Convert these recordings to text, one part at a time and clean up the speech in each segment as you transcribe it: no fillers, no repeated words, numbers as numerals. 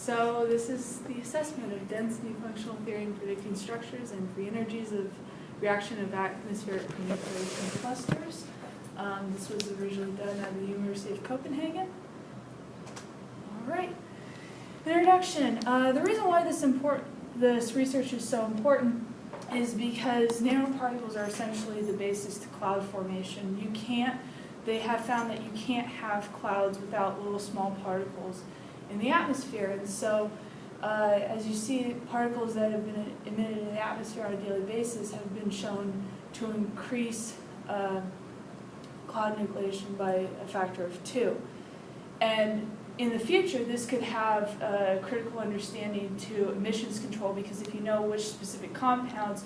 So this is the assessment of density functional theory in predicting structures and free energies of reaction of atmospheric proliferation clusters. This was originally done at the University of Copenhagen. All right. Introduction. The reason why this research is so important is because nanoparticles are essentially the basis to cloud formation. They have found that you can't have clouds without little small particles in the atmosphere. And so, as you see, particles that have been emitted in the atmosphere on a daily basis have been shown to increase cloud nucleation by a factor of 2. And in the future, this could have a critical understanding to emissions control, because if you know which specific compounds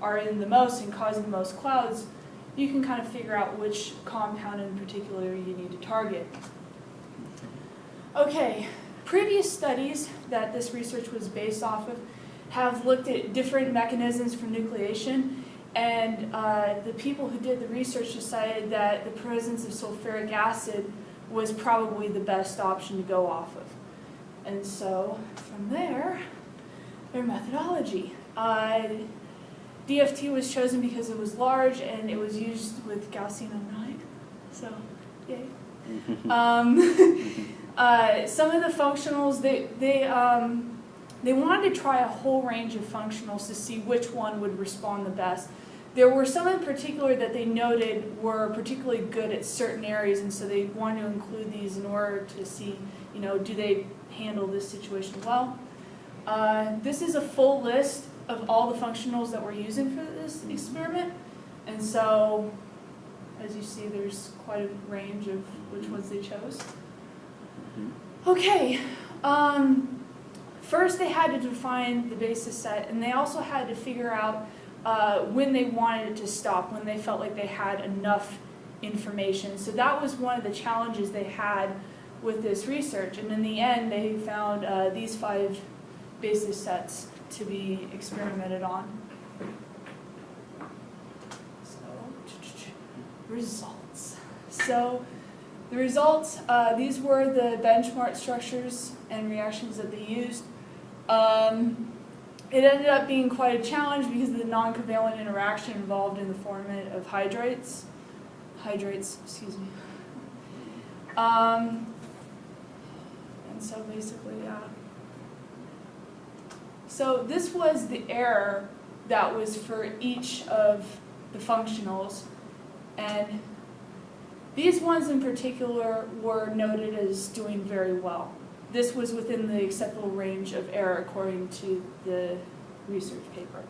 are in the most and causing the most clouds, you can kind of figure out which compound in particular you need to target. Okay, previous studies that this research was based off of have looked at different mechanisms for nucleation, and the people who did the research decided that the presence of sulfuric acid was probably the best option to go off of. And so, from there, their methodology. DFT was chosen because it was large and it was used with Gaussian-09, so yay. Some of the functionals, they wanted to try a whole range of functionals to see which one would respond the best. There were some in particular that they noted were particularly good at certain areas, and so they wanted to include these in order to see, do they handle this situation well. This is a full list of all the functionals that we're using for this experiment, and so, as you see, there's quite a range of which ones they chose. Okay, first they had to define the basis set, and they also had to figure out when they wanted it to stop, when they felt like they had enough information. So that was one of the challenges they had with this research, and in the end they found these 5 basis sets to be experimented on. So, results. So the results, these were the benchmark structures and reactions that they used. It ended up being quite a challenge because of the non-covalent interaction involved in the formation of hydrates, excuse me. And so basically, yeah. So this was the error that was for each of the functionals, and these ones in particular were noted as doing very well. This was within the acceptable range of error according to the research paper.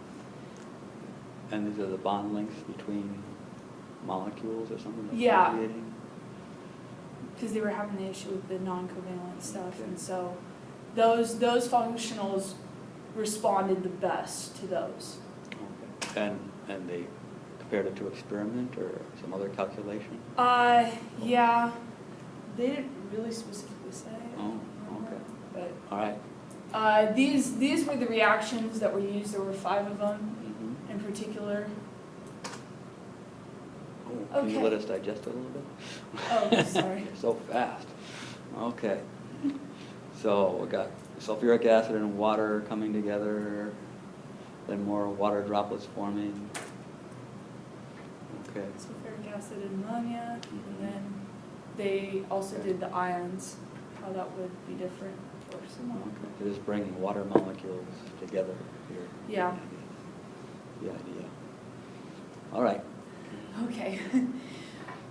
And these are the bond links between molecules or something? Yeah, because they were having the issue with the non-covalent stuff, okay. And so those functionals responded the best to those. Okay. And they compared it to experiment or some other calculation? Yeah, they didn't really specifically say. Oh, okay. But all right. These were the reactions that were used. There were 5 of them in particular. Oh, can you let us digest it a little bit? Oh, sorry. You're so fast. Okay. So we got sulfuric acid and water coming together, then more water droplets forming. Okay. Sulfuric acid and ammonia, and then they also did the ions, how that would be different for some. Okay. They're just bringing water molecules together here. Yeah. The idea. All right. Okay.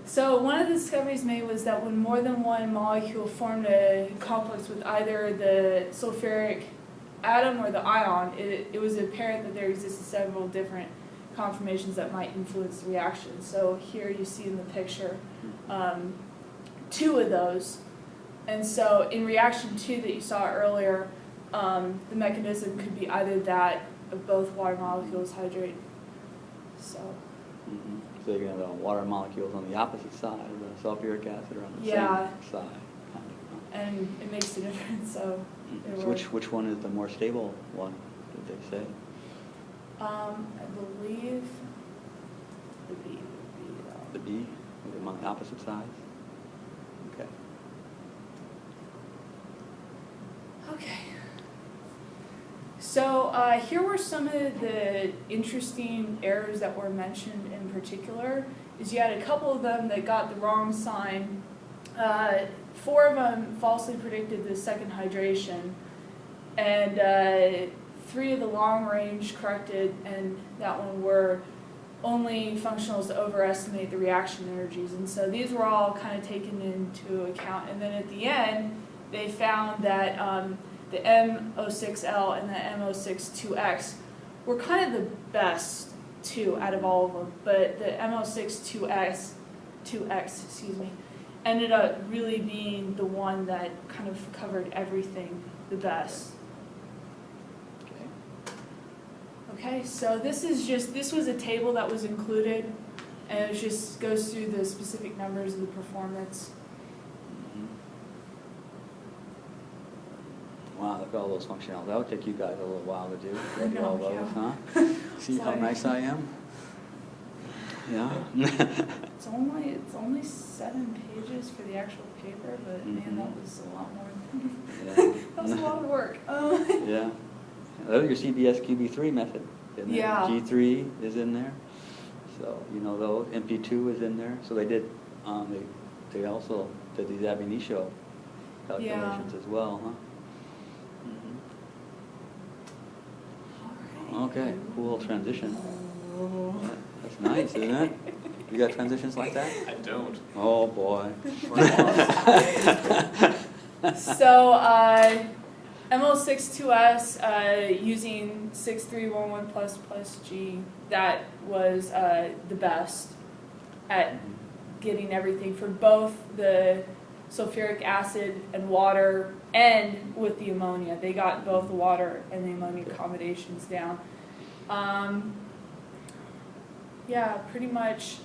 So one of the discoveries made was that when more than one molecule formed a complex with either the sulfuric atom or the ion, it was apparent that there existed several different conformations that might influence the reaction. So here you see in the picture 2 of those. And so in reaction 2 that you saw earlier, the mechanism could be either that of both water molecules hydrate. So. So you're going to have water molecules on the opposite side of the sulfuric acid or on the same side. And it makes a difference. So, so which one is the more stable one, did they say? I believe the B would be... the B? Is it on the opposite sides? Okay. Okay. So here were some of the interesting errors that were mentioned in particular. Is you had a couple of them that got the wrong sign. 4 of them falsely predicted the second hydration, and 3 of the long range corrected, and that one were only functionals to overestimate the reaction energies. And so these were all kind of taken into account. And then at the end, they found that the M06L and the M062X were kind of the best 2 out of all of them. But the M062X, ended up really being the one that kind of covered everything the best. Okay, so this was a table that was included, and it just goes through the specific numbers of the performance. Wow, look at all those functionalities. That would take you guys a little while to do. I know, all those, yeah. huh? See how nice I am? Yeah. It's only 7 pages for the actual paper, but man, that was a lot more. That was a lot of work. Yeah. Oh, your CBS QB3 method. In there. Yeah. G3 is in there. So, you know those. MP2 is in there. So they did, they also did these ab initio calculations as well, huh? Okay, cool transition. Yeah, that's nice, isn't it? You got transitions like that? I don't. Oh, boy. So, ML62S using 6311 plus G, that was the best at getting everything for both the sulfuric acid and water and with the ammonia. They got both the water and the ammonia accommodations down. Yeah, pretty much.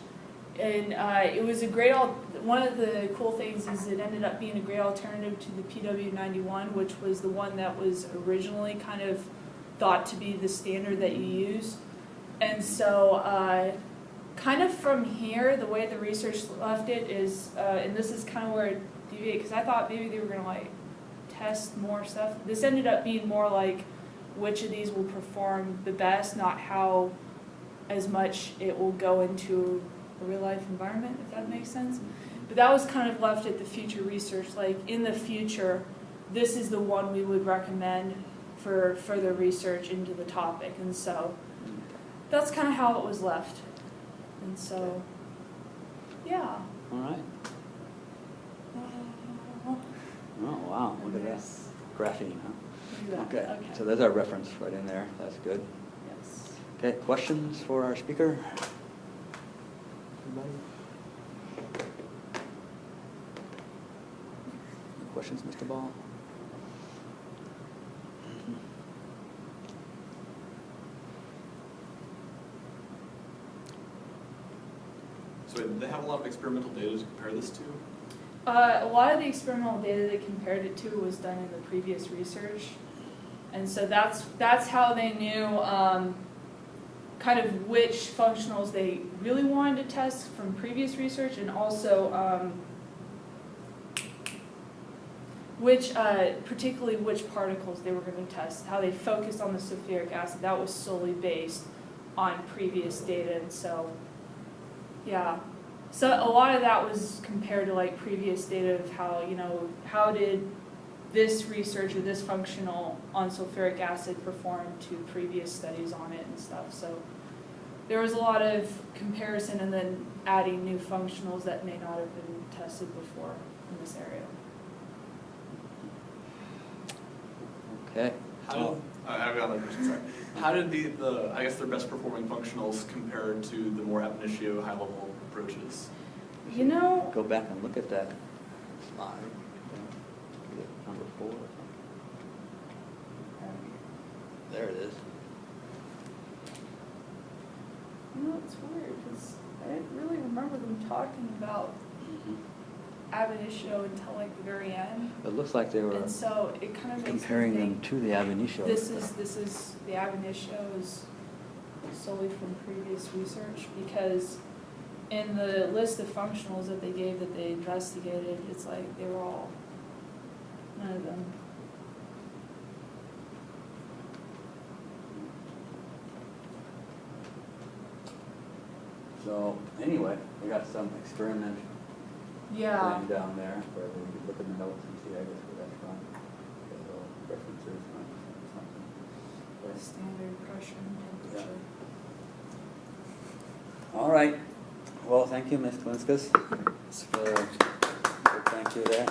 And it was a great, one of the cool things is it ended up being a great alternative to the PW91, which was the one that was originally kind of thought to be the standard that you use. And so kind of from here, the way the research left it is, and this is kind of where it deviated, because I thought maybe they were going to like test more stuff. This ended up being more like which of these will perform the best, not how as much it will go into a real life environment, if that makes sense. But that was kind of left at the future research, like in the future, this is the one we would recommend for further research into the topic. And so that's kind of how it was left. And so, yeah. All right. Oh, wow, look at that. Graphene, huh? Okay, so there's our reference right in there. That's good. Yes. Okay, questions for our speaker? Anybody? Any questions, Mr. Ball? So did they have a lot of experimental data to compare this to? A lot of the experimental data they compared it to was done in the previous research. And so that's how they knew kind of which functionals they really wanted to test from previous research, and also particularly which particles they were going to test, how they focused on the sulfuric acid. That was solely based on previous data. And so, yeah. So a lot of that was compared to like previous data of how, you know, how did this research or this functional on sulfuric acid perform to previous studies on it and stuff. So there was a lot of comparison and then adding new functionals that may not have been tested before in this area. Okay. I have another question, sorry. How did the I guess their best performing functionals compare to the more ab initio high level approaches? You know, Go back and look at that slide. Number 4 or something. There it is. you know, it's weird because I didn't really remember them talking about ab initio until like the very end. It looks like they were And so it kind of makes comparing me them think to the ab initio. this is the ab initio is solely from previous research, because in the list of functionals that they gave that they investigated, it's like they were all, none of them. So, anyway, we got some experiment Yeah. thing down there where we could look in the notes and see, I guess, where that's from. Get little references on something. The standard pressure and temperature. All right. Well, thank you, Ms. Glinskas. Thank you there.